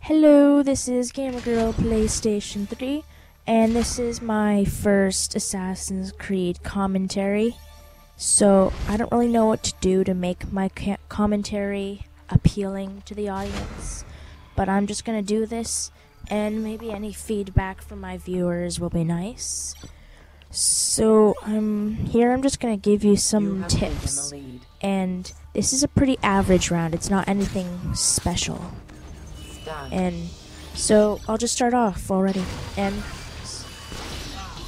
Hello, this is Gamer Girl PlayStation 3, and this is my first Assassin's Creed commentary. So, I don't really know what to do to make my commentary appealing to the audience, but I'm just gonna do this, and maybe any feedback from my viewers will be nice. So, I'm just gonna give you some tips, and this is a pretty average round, it's not anything special. And so I'll just start off already. And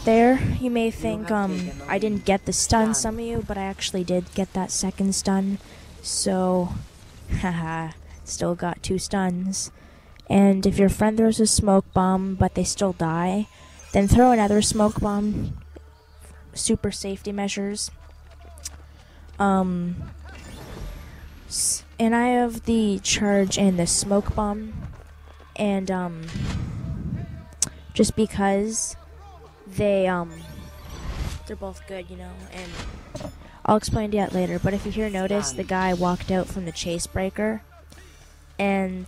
there, you may think I didn't get the stun, some of you, but I actually did get that second stun. So, haha, still got 2 stuns. And if your friend throws a smoke bomb, but they still die, then throw another smoke bomb. Super safety measures. And I have the charge and the smoke bomb. And just because they're both good, you know, and I'll explain to you that later. But if you notice, the guy walked out from the chase breaker, and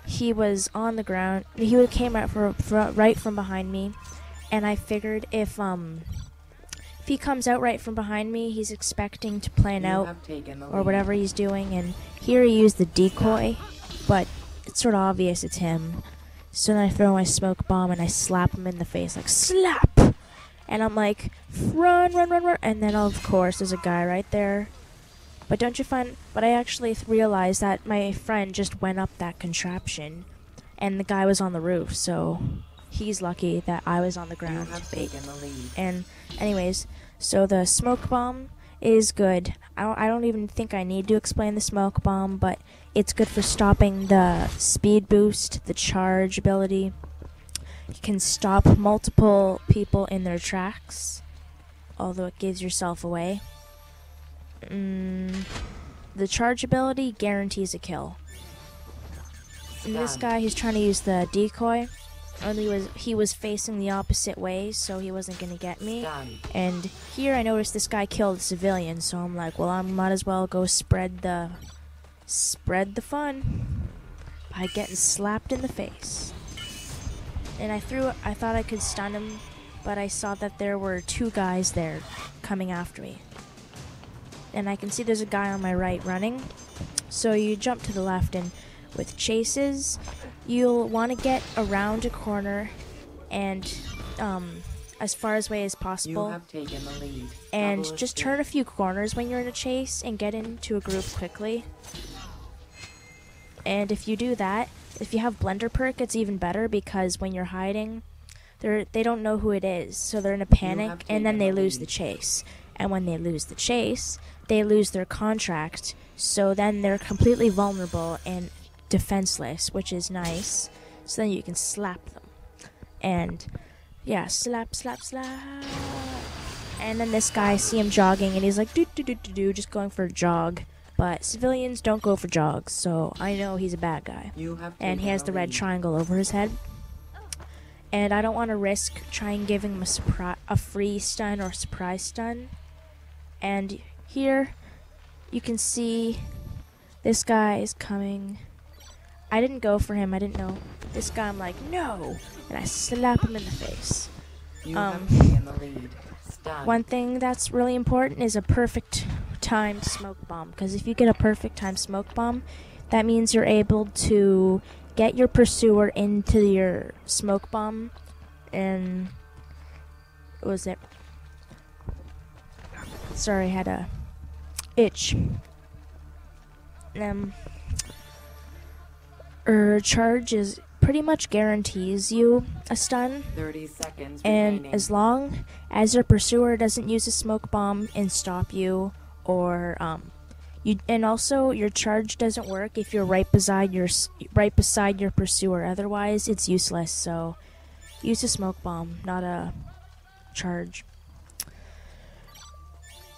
he was on the ground. He came out right from behind me, and I figured if he comes out right from behind me, he's expecting to plan out or whatever he's doing. And here he used the decoy, but it's sort of obvious it's him. So then I throw my smoke bomb and I slap him in the face, like slap! And I'm like, run, run, run, run. And then of course there's a guy right there. But I actually realized that my friend just went up that contraption and the guy was on the roof, so he's lucky that I was on the ground. And anyways, so the smoke bomb is good. I don't even think I need to explain the smoke bomb, but it's good for stopping the speed boost, the charge ability. You can stop multiple people in their tracks, although it gives yourself away. The charge ability guarantees a kill. And this guy, he's trying to use the decoy. Only he was facing the opposite way, so he wasn't gonna get me. And here I noticed this guy killed a civilian, so I'm like, well, I might as well go spread the fun by getting slapped in the face. And I thought I could stun him, but I saw that there were 2 guys there coming after me. And I can see there's a guy on my right running. So you jump to the left, and with chases, you'll want to get around a corner and as far away as possible. You have taken the lead. And just turn a few corners when you're in a chase and get into a group quickly. And if you do that, if you have blender perk, it's even better, because when you're hiding, they don't know who it is, so they're in a panic, and then they lose the chase. And when they lose the chase, they lose their contract, so then they're completely vulnerable and defenseless, which is nice. So then you can slap them. And yeah, slap, slap, slap. And then this guy, I see him jogging, and he's like, do, just going for a jog. But civilians don't go for jogs, so I know he's a bad guy. And he has the red triangle over his head. And I don't want to risk trying giving him a free stun or surprise stun. And here, you can see this guy is coming. I didn't go for him, I didn't know. This guy, I'm like, no! And I slap him in the face. One thing that's really important is a perfect timed smoke bomb, because if you get a perfect timed smoke bomb, that means you're able to get your pursuer into your smoke bomb. And what was it? Sorry, I had a itch. Charge is pretty much guarantees you a stun. 30 seconds and remaining. As long as your pursuer doesn't use a smoke bomb and stop you, or and also your charge doesn't work if you're right beside your pursuer. Otherwise, it's useless. So use a smoke bomb, not a charge.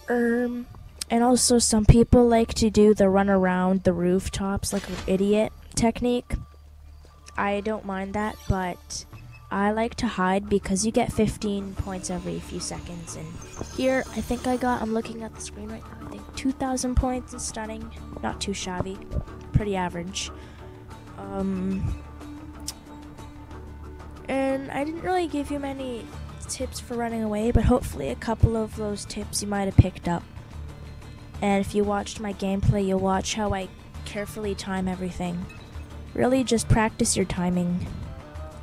And also, some people like to do the run around the rooftops like an idiot. technique. I don't mind that, but I like to hide because you get 15 points every few seconds. And here, I think I'm looking at the screen right now, I think 2,000 points in stunning. Not too shabby, pretty average. And I didn't really give you many tips for running away, but hopefully a couple of those tips you might have picked up. And if you watched my gameplay, you'll watch how I carefully time everything. Really just practice your timing.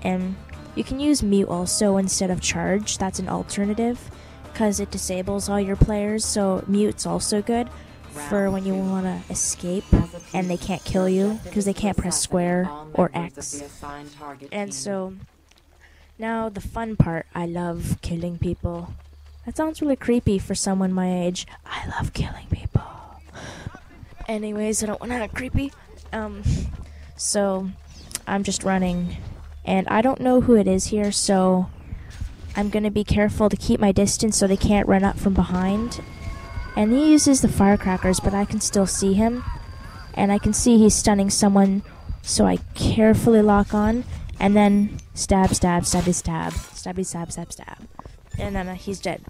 And you can use mute also instead of charge. That's an alternative because it disables all your players, so mute's also good for when you want to escape and they can't kill you because they can't press square or X. And so now the fun part, I love killing people. That sounds really creepy for someone my age. I love killing people. Anyways, I don't want to act creepy. So I'm just running, and I don't know who it is here, so I'm gonna be careful to keep my distance so they can't run up from behind. And he uses the firecrackers, but I can still see him, and I can see he's stunning someone, so I carefully lock on, and then stab, stab, stabby, stab, stabby, stab, stab, stab, and then he's dead.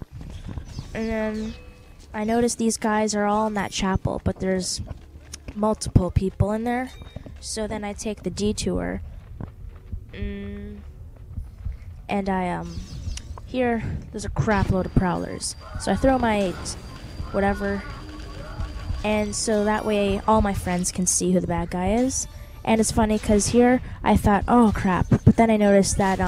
And then I notice these guys are all in that chapel, but there's multiple people in there. So then I take the detour, and here there's a crap load of prowlers. So I throw my whatever, and so that way all my friends can see who the bad guy is. And it's funny because here I thought, oh crap, but then I noticed that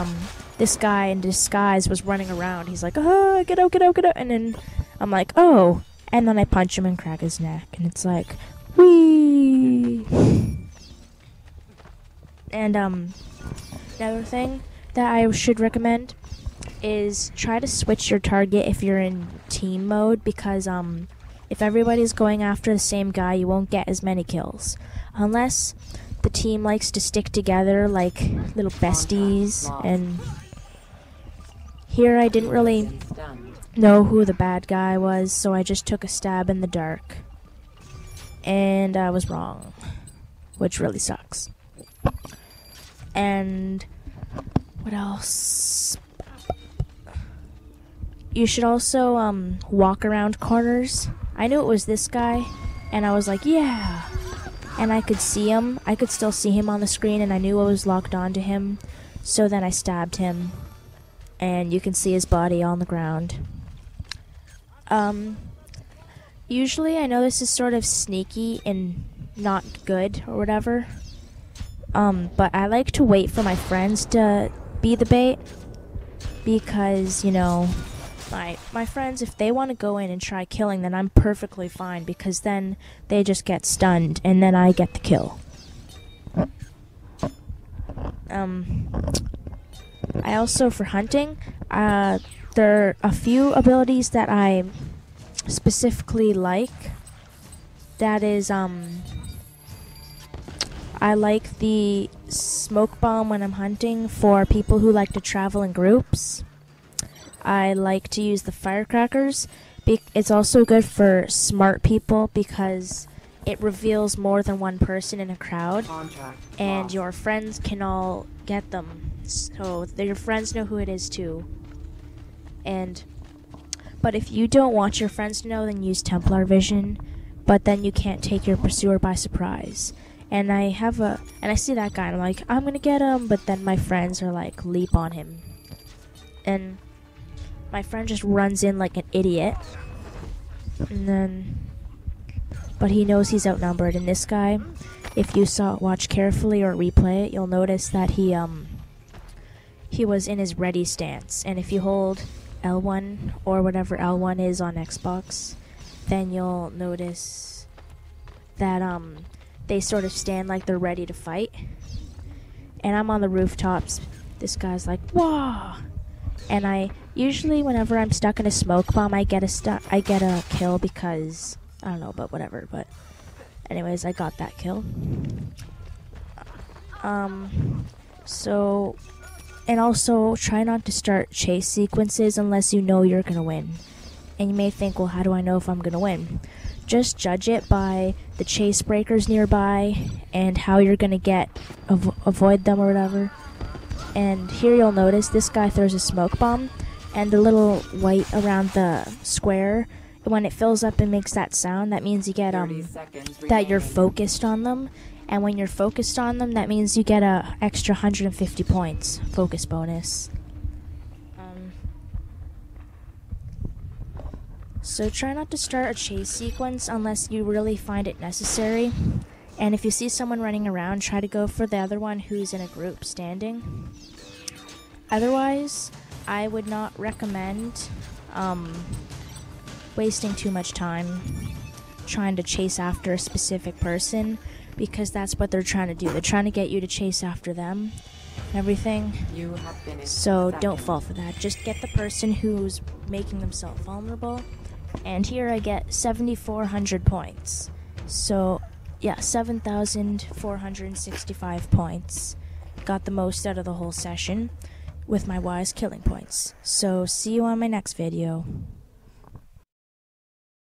this guy in disguise was running around. He's like, oh, get out, get out, get out, and then I'm like, oh, and then I punch him and crack his neck, and it's like, whee. And another thing that I should recommend is try to switch your target if you're in team mode, because if everybody's going after the same guy, you won't get as many kills. Unless the team likes to stick together like little besties. And here I didn't really know who the bad guy was, so I just took a stab in the dark. And I was wrong, which really sucks. And what else? You should also walk around corners. I knew it was this guy, and I was like, yeah. And I could see him. I could still see him on the screen, and I knew I was locked onto him. So then I stabbed him, and you can see his body on the ground. Usually, I know this is sort of sneaky and not good or whatever. But I like to wait for my friends to be the bait, because, you know, my friends, if they want to go in and try killing, then I'm perfectly fine, because then they just get stunned and then I get the kill. I also, for hunting, there are a few abilities that I specifically like. That is, I like the smoke bomb when I'm hunting for people who like to travel in groups. I like to use the firecrackers. It's also good for smart people because it reveals more than one person in a crowd, and your friends can all get them, so your friends know who it is too. But if you don't want your friends to know, then use Templar vision, but then you can't take your pursuer by surprise. And I see that guy, and I'm like, I'm gonna get him, but then my friends are like, leap on him. And my friend just runs in like an idiot. But he knows he's outnumbered. And this guy, if you watch carefully or replay it, you'll notice that he was in his ready stance. And if you hold L1 or whatever L1 is on Xbox, then you'll notice that they sort of stand like they're ready to fight. And I'm on the rooftops. This guy's like, whoa! And I usually, whenever I'm stuck in a smoke bomb, I get a kill because I don't know, but whatever. But anyways, I got that kill. So, and also try not to start chase sequences unless you know you're gonna win. And you may think, well, how do I know if I'm gonna win? just judge it by the chase breakers nearby and how you're going to avoid them or whatever. And here you'll notice this guy throws a smoke bomb, and the little white around the square, when it fills up and makes that sound, that means you get that you're focused on them. And when you're focused on them, that means you get a extra 150 points focus bonus. So try not to start a chase sequence unless you really find it necessary. And if you see someone running around, try to go for the other one who's in a group standing. Otherwise, I would not recommend wasting too much time trying to chase after a specific person, because that's what they're trying to do. They're trying to get you to chase after them and everything. So don't fall for that. Just get the person who's making themselves vulnerable. And here I get 7,400 points. So yeah, 7,465 points. Got the most out of the whole session with my wise killing points. So see you on my next video.